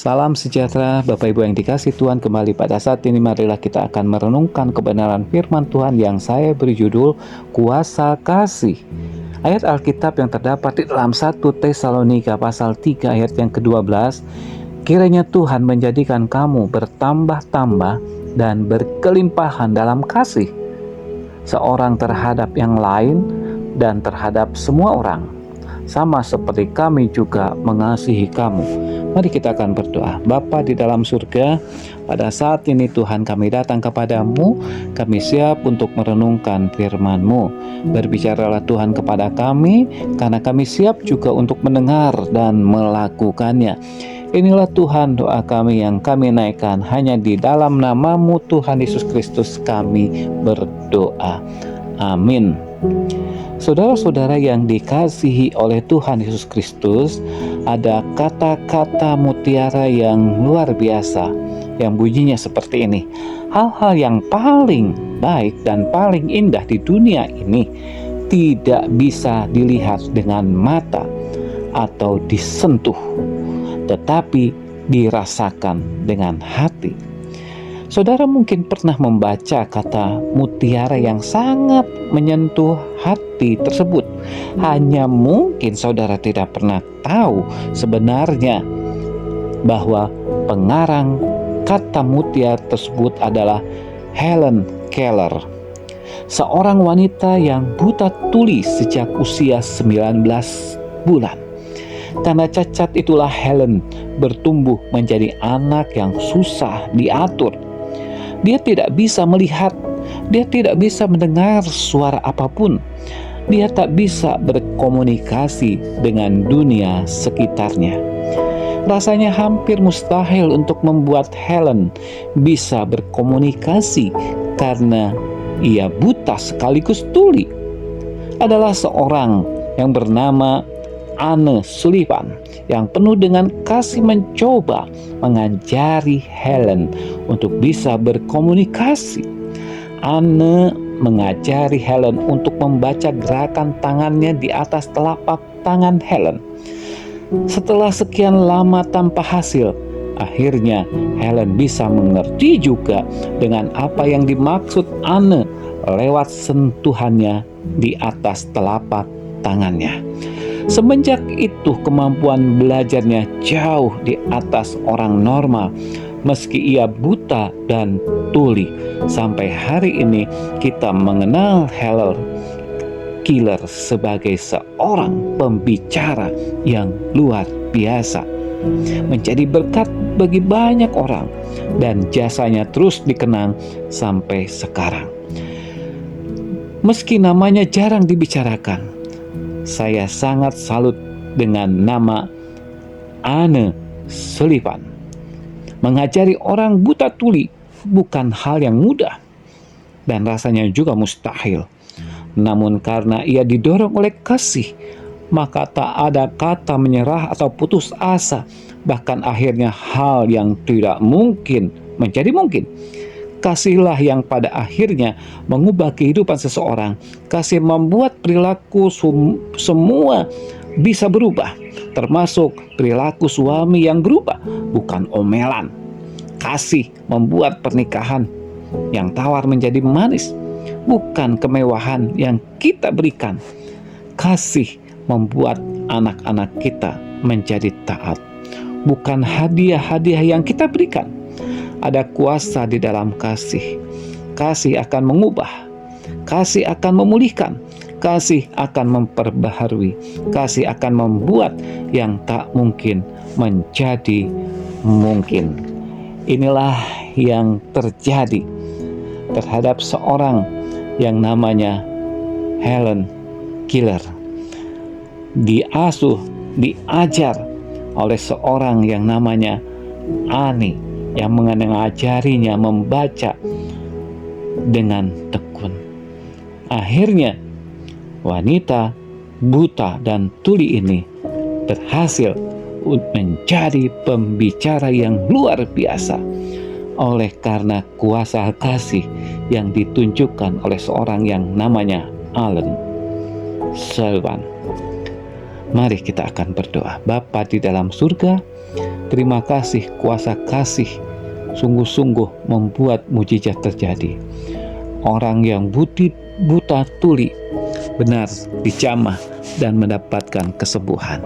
Salam sejahtera Bapak Ibu yang dikasihi Tuhan. Kembali pada saat ini marilah kita akan merenungkan kebenaran firman Tuhan yang saya beri judul Kuasa Kasih. Ayat Alkitab yang terdapat di dalam 1 Tesalonika pasal 3 ayat yang ke-12. Kiranya Tuhan menjadikan kamu bertambah-tambah dan berkelimpahan dalam kasih, seorang terhadap yang lain dan terhadap semua orang, sama seperti kami juga mengasihi kamu. Mari kita akan berdoa. Bapa di dalam surga, pada saat ini Tuhan kami datang kepadamu, kami siap untuk merenungkan firman-Mu. Berbicaralah Tuhan kepada kami, karena kami siap juga untuk mendengar dan melakukannya. Inilah Tuhan doa kami yang kami naikkan, hanya di dalam nama-Mu Tuhan Yesus Kristus kami berdoa. Amin. Saudara-saudara yang dikasihi oleh Tuhan Yesus Kristus, ada kata-kata mutiara yang luar biasa yang bunyinya seperti ini. Hal-hal yang paling baik dan paling indah di dunia ini tidak bisa dilihat dengan mata atau disentuh, tetapi dirasakan dengan hati. Saudara mungkin pernah membaca kata mutiara yang sangat menyentuh hati tersebut. Hanya mungkin saudara tidak pernah tahu sebenarnya bahwa pengarang kata mutiara tersebut adalah Helen Keller, seorang wanita yang buta tuli sejak usia 19 bulan. Karena cacat itulah Helen bertumbuh menjadi anak yang susah diatur. Dia tidak bisa melihat, dia tidak bisa mendengar suara apapun, dia tak bisa berkomunikasi dengan dunia sekitarnya. Rasanya hampir mustahil untuk membuat Helen bisa berkomunikasi karena ia buta sekaligus tuli. Adalah seorang yang bernama Anne Sullivan yang penuh dengan kasih mencoba mengajari Helen untuk bisa berkomunikasi. Anne mengajari Helen untuk membaca gerakan tangannya di atas telapak tangan Helen. Setelah sekian lama tanpa hasil, akhirnya Helen bisa mengerti juga dengan apa yang dimaksud Anne lewat sentuhannya di atas telapak tangannya. Semenjak itu kemampuan belajarnya jauh di atas orang normal, meski ia buta dan tuli. Sampai hari ini kita mengenal Helen Keller sebagai seorang pembicara yang luar biasa, menjadi berkat bagi banyak orang, dan jasanya terus dikenang sampai sekarang. Meski namanya jarang dibicarakan, saya sangat salut dengan nama Anne Sullivan. Mengajari orang buta tuli bukan hal yang mudah dan rasanya juga mustahil. Namun karena ia didorong oleh kasih, maka tak ada kata menyerah atau putus asa. Bahkan akhirnya hal yang tidak mungkin menjadi mungkin. Kasihlah yang pada akhirnya mengubah kehidupan seseorang. Kasih membuat perilaku semua bisa berubah, termasuk perilaku suami yang berubah, bukan omelan. Kasih membuat pernikahan yang tawar menjadi manis, bukan kemewahan yang kita berikan. Kasih membuat anak-anak kita menjadi taat, bukan hadiah-hadiah yang kita berikan. Ada kuasa di dalam kasih. Kasih akan mengubah, kasih akan memulihkan, kasih akan memperbaharui, kasih akan membuat yang tak mungkin menjadi mungkin. Inilah yang terjadi terhadap seorang yang namanya Helen Keller. Diasuh, diajar oleh seorang yang namanya Annie, yang mengajarinya membaca dengan tekun. Akhirnya wanita buta dan tuli ini berhasil menjadi pembicara yang luar biasa oleh karena kuasa kasih yang ditunjukkan oleh seorang yang namanya Anne Sullivan. Mari kita akan berdoa. Bapa di dalam surga, terima kasih kuasa kasih sungguh-sungguh membuat mujizat terjadi. Orang yang buta tuli benar dijamah dan mendapatkan kesembuhan.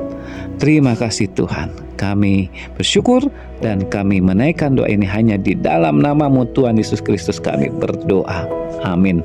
Terima kasih Tuhan. Kami bersyukur dan kami menaikkan doa ini hanya di dalam nama-Mu Tuhan Yesus Kristus kami berdoa. Amin.